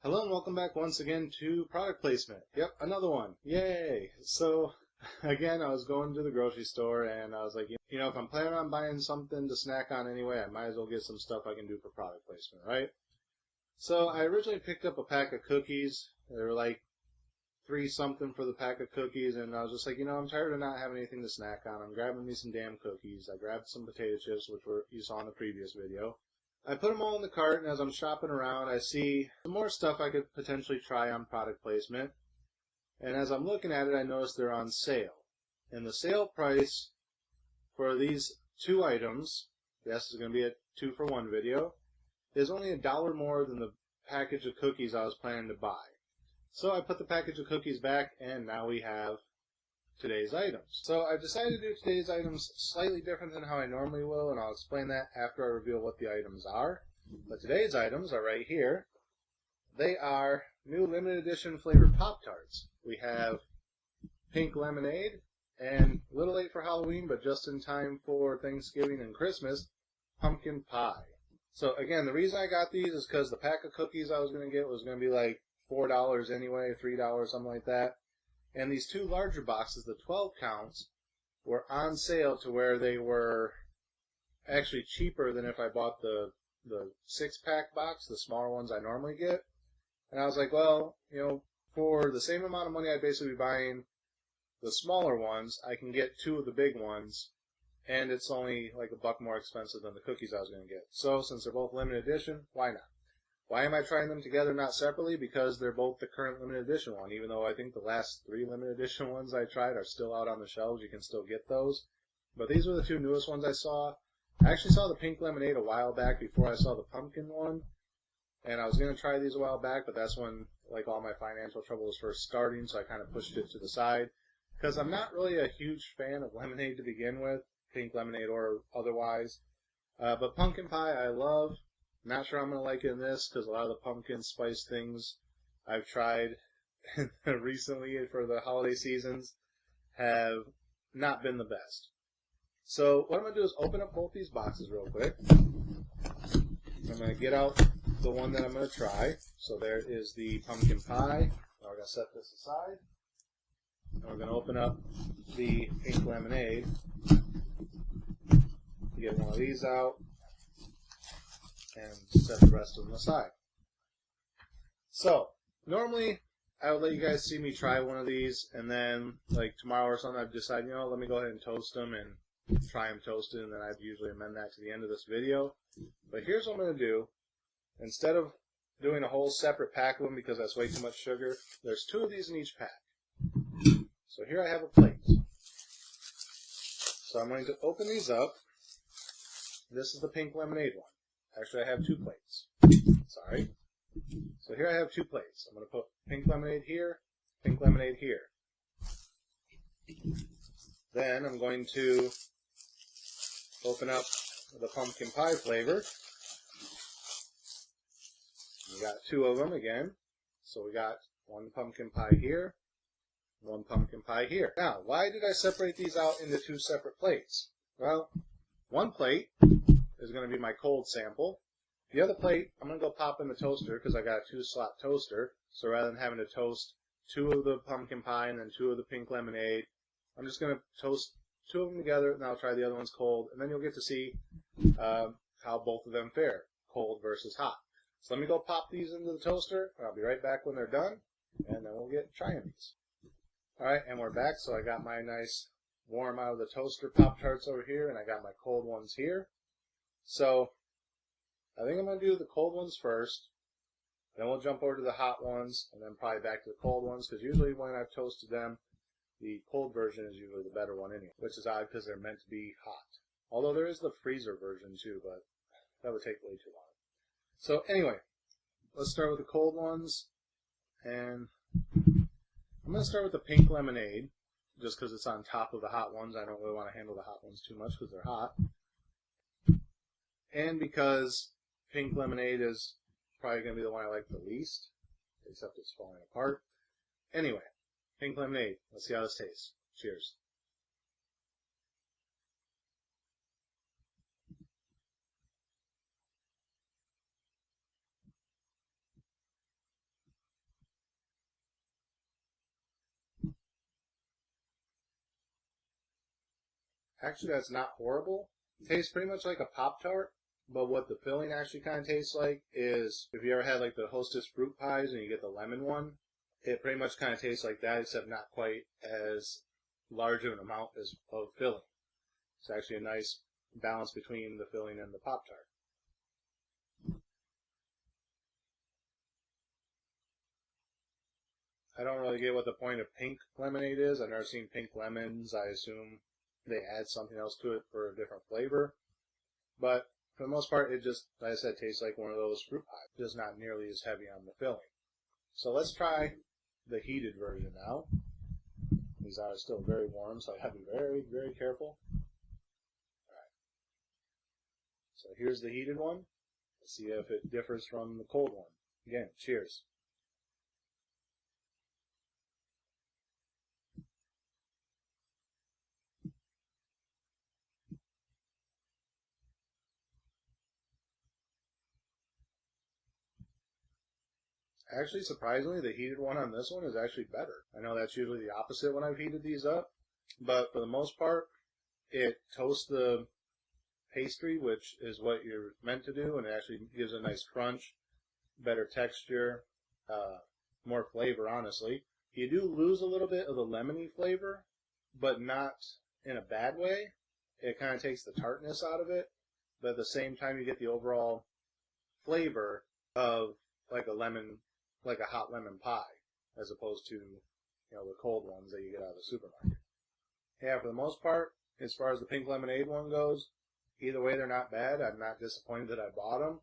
Hello and welcome back once again to product placement. Yep, another one. Yay! So, again, I was going to the grocery store and I was like, you know, if I'm planning on buying something to snack on anyway, I might as well get some stuff I can do for product placement, right? So, I originally picked up a pack of cookies. They were like 3 something for the pack of cookies, and I was just like, you know, I'm tired of not having anything to snack on. I'm grabbing me some damn cookies. I grabbed some potato chips, which you saw in the previous video. I put them all in the cart, and as I'm shopping around, I see some more stuff I could potentially try on product placement. And as I'm looking at it, I notice they're on sale. And the sale price for these 2 items, yes, it's going to be a 2-for-1 video, is only $1 more than the package of cookies I was planning to buy. So I put the package of cookies back, and now we have today's items. So I've decided to do today's items slightly different than how I normally will, and I'll explain that after I reveal what the items are. But today's items are right here. They are new limited edition flavored Pop-Tarts. We have pink lemonade, and a little late for Halloween, but just in time for Thanksgiving and Christmas, pumpkin pie. So again, the reason I got these is because the pack of cookies I was going to get was going to be like $4 anyway, $3, something like that. And these 2 larger boxes, the 12 counts, were on sale to where they were actually cheaper than if I bought the 6-pack box, the smaller ones I normally get. And I was like, well, you know, for the same amount of money I'd basically be buying the smaller ones, I can get 2 of the big ones, and it's only like $1 more expensive than the cookies I was going to get. So since they're both limited edition, why not? Why am I trying them together, not separately? Because they're both the current limited edition one, even though I think the last 3 limited edition ones I tried are still out on the shelves. You can still get those. But these were the 2 newest ones I saw. I actually saw the pink lemonade a while back before I saw the pumpkin one. And I was going to try these a while back, but that's when like all my financial trouble was first starting, so I kind of pushed it to the side. Because I'm not really a huge fan of lemonade to begin with, pink lemonade or otherwise. But pumpkin pie I love. Not sure I'm going to like it in this because a lot of the pumpkin spice things I've tried recently for the holiday seasons have not been the best. So what I'm going to do is open up both these boxes real quick. I'm going to get out the one that I'm going to try. So there is the pumpkin pie. Now we're going to set this aside. And we're going to open up the pink lemonade. Get one of these out. And set the rest of them aside. So, normally I would let you guys see me try one of these, and then like tomorrow or something I've decided, you know, let me go ahead and toast them and try them toasted, and then I'd usually amend that to the end of this video. But here's what I'm going to do. Instead of doing a whole separate pack of them because that's way too much sugar, there's 2 of these in each pack. So here I have a plate. So I'm going to open these up. This is the pink lemonade one. Actually, I have 2 plates. Sorry. So here I have 2 plates. I'm going to put pink lemonade here, pink lemonade here. Then I'm going to open up the pumpkin pie flavor. We got 2 of them again. So we got 1 pumpkin pie here, 1 pumpkin pie here. Now, why did I separate these out into 2 separate plates? Well, 1 plate is going to be my cold sample. The other plate, I'm going to go pop in the toaster because I got a 2-slot toaster. So rather than having to toast 2 of the pumpkin pie and then 2 of the pink lemonade, I'm just going to toast 2 of them together, and I'll try the other ones cold, and then you'll get to see how both of them fare, cold versus hot. So let me go pop these into the toaster, and I'll be right back when they're done, and then we'll get trying these. Alright, and we're back, so I got my nice warm out of the toaster Pop-Tarts over here, and I got my cold ones here. So, I think I'm going to do the cold ones first, then we'll jump over to the hot ones, and then probably back to the cold ones, because usually when I've toasted them, the cold version is usually the better one anyway, which is odd because they're meant to be hot. Although there is the freezer version too, but that would take way too long. So anyway, let's start with the cold ones, and I'm going to start with the pink lemonade, just because it's on top of the hot ones. I don't really want to handle the hot ones too much because they're hot. And because pink lemonade is probably going to be the one I like the least, except it's falling apart. Anyway, pink lemonade. Let's see how this tastes. Cheers. Actually, that's not horrible. It tastes pretty much like a Pop-Tart, but what the filling actually kind of tastes like is, if you ever had like the Hostess fruit pies and you get the lemon one, it pretty much kind of tastes like that, except not quite as large of an amount as of filling. It's actually a nice balance between the filling and the Pop-Tart. I don't really get what the point of pink lemonade is. I've never seen pink lemons. I assume they add something else to it for a different flavor. But for the most part, it just, like I said, tastes like one of those fruit pies. Just not nearly as heavy on the filling. So let's try the heated version now. These are still very warm, so I have to be very, very careful. Alright. So here's the heated one. Let's see if it differs from the cold one. Again, cheers. Actually, surprisingly, the heated one on this one is actually better. I know that's usually the opposite when I've heated these up, but for the most part, it toasts the pastry, which is what you're meant to do, and it actually gives a nice crunch, better texture, more flavor, honestly. You do lose a little bit of the lemony flavor, but not in a bad way. It kind of takes the tartness out of it, but at the same time, you get the overall flavor of like a lemon, like a hot lemon pie, as opposed to, the cold ones that you get out of the supermarket. Yeah, for the most part, as far as the pink lemonade one goes, either way they're not bad. I'm not disappointed that I bought them,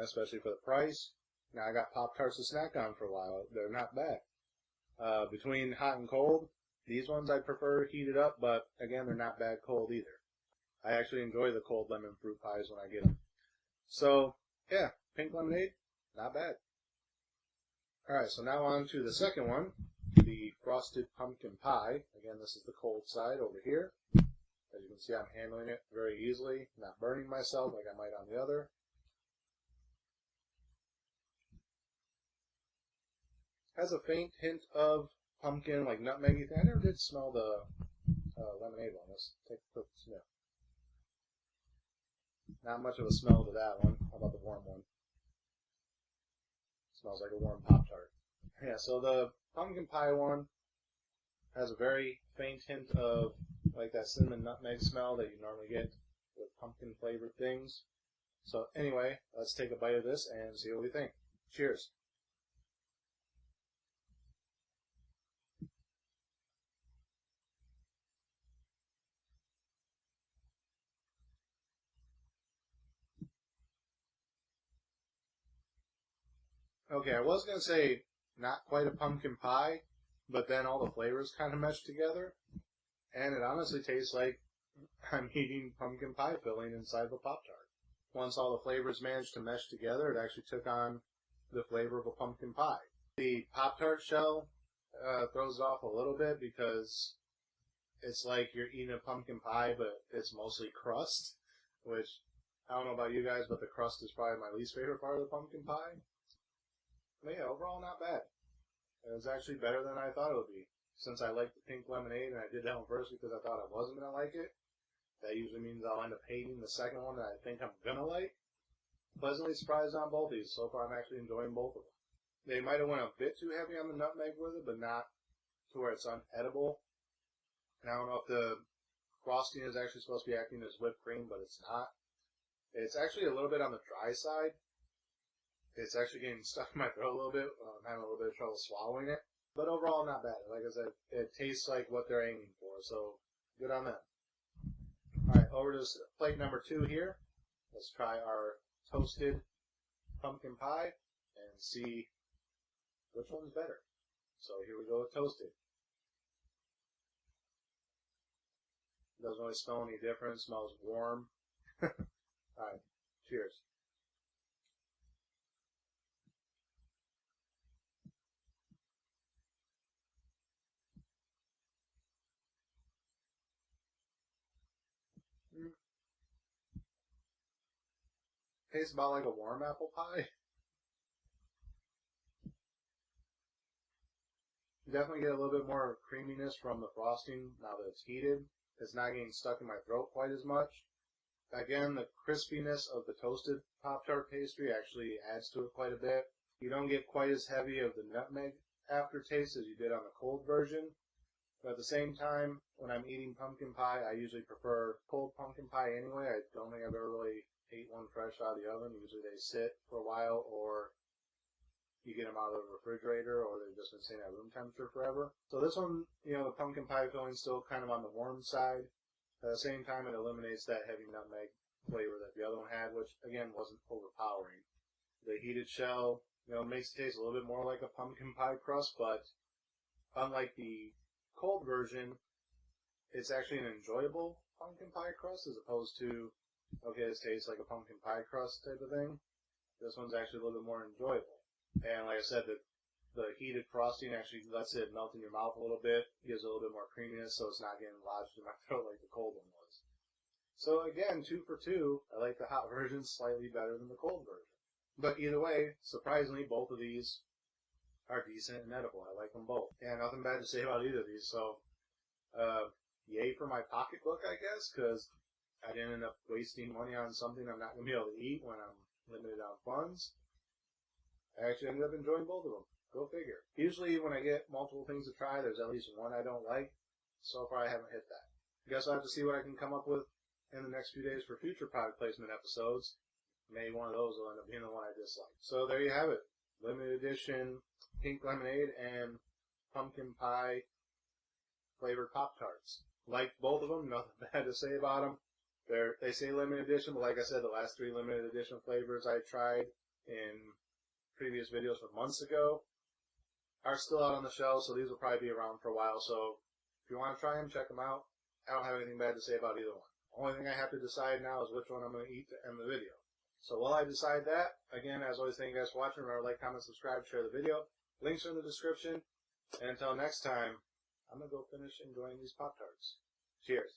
especially for the price. Now I got Pop-Tarts to snack on for a while. They're not bad. Between hot and cold, these ones I prefer heated up, but again, they're not bad cold either. I actually enjoy the cold lemon fruit pies when I get them. So, yeah, pink lemonade, not bad. Alright, so now on to the second one, the frosted pumpkin pie. Again, this is the cold side over here. As you can see, I'm handling it very easily, not burning myself like I might on the other. Has a faint hint of pumpkin, like nutmeggy thing. I never did smell the lemonade one. Let's take a quick sniff. Not much of a smell to that one. How about the warm one? Smells like a warm Pop-Tart. Yeah, so the pumpkin pie one has a very faint hint of like that cinnamon nutmeg smell that you normally get with pumpkin flavored things. So anyway, let's take a bite of this and see what we think. Cheers. Okay, I was going to say not quite a pumpkin pie, but then all the flavors kind of meshed together, and it honestly tastes like I'm eating pumpkin pie filling inside of a Pop-Tart. Once all the flavors managed to mesh together, it actually took on the flavor of a pumpkin pie. The Pop-Tart shell throws it off a little bit because it's like you're eating a pumpkin pie, but it's mostly crust, which I don't know about you guys, but the crust is probably my least favorite part of the pumpkin pie. But yeah, overall not bad. It was actually better than I thought it would be. Since I liked the pink lemonade and I did that one first because I thought I wasn't going to like it, that usually means I'll end up hating the second one that I think I'm going to like. Pleasantly surprised on both these. So far I'm actually enjoying both of them. They might have went a bit too heavy on the nutmeg with it, but not to where it's unedible. And I don't know if the frosting is actually supposed to be acting as whipped cream, but it's not. It's actually a little bit on the dry side. It's actually getting stuck in my throat a little bit. I'm having a little bit of trouble swallowing it. But overall, not bad. Like I said, it tastes like what they're aiming for, so good on them. Alright, over to plate number 2 here. Let's try our toasted pumpkin pie and see which one's better. So here we go with toasted. Doesn't really smell any different. Smells warm. Alright, cheers. Tastes about like a warm apple pie. You definitely get a little bit more creaminess from the frosting now that it's heated. It's not getting stuck in my throat quite as much. Again, the crispiness of the toasted Pop-Tart pastry actually adds to it quite a bit. You don't get quite as heavy of the nutmeg aftertaste as you did on the cold version. But at the same time, when I'm eating pumpkin pie, I usually prefer cold pumpkin pie anyway. I don't think I've ever really ate one fresh out of the oven. Usually they sit for a while, or you get them out of the refrigerator, or they've just been sitting at room temperature forever. So this one, the pumpkin pie filling's still kind of on the warm side. At the same time, it eliminates that heavy nutmeg flavor that the other one had, which, again, wasn't overpowering. The heated shell, makes it taste a little bit more like a pumpkin pie crust, but unlike the cold version, it's actually an enjoyable pumpkin pie crust as opposed to, okay, this tastes like a pumpkin pie crust type of thing. This one's actually a little bit more enjoyable. And like I said, the heated frosting actually lets it melt in your mouth a little bit, gives it a little bit more creaminess, so it's not getting lodged in my throat like the cold one was. So again, 2 for 2. I like the hot version slightly better than the cold version. But either way, surprisingly, both of these are decent and edible. I like them both. And nothing bad to say about either of these. So, yay for my pocketbook, I guess, because I didn't end up wasting money on something I'm not going to be able to eat when I'm limited on funds. I actually ended up enjoying both of them. Go figure. Usually when I get multiple things to try, there's at least one I don't like. So far I haven't hit that. I guess I'll have to see what I can come up with in the next few days for future product placement episodes. Maybe one of those will end up being the one I dislike. So there you have it. Limited edition pink lemonade and pumpkin pie flavored Pop-Tarts. Like both of them, nothing bad to say about them. They say limited edition, but like I said, the last 3 limited edition flavors I tried in previous videos from months ago are still out on the shelves, so these will probably be around for a while. So if you want to try them, check them out. I don't have anything bad to say about either one. Only thing I have to decide now is which one I'm going to eat to end the video. So while I decide that, again, as always, thank you guys for watching. Remember, like, comment, subscribe, share the video. Links are in the description. And until next time, I'm going to go finish enjoying these Pop-Tarts. Cheers.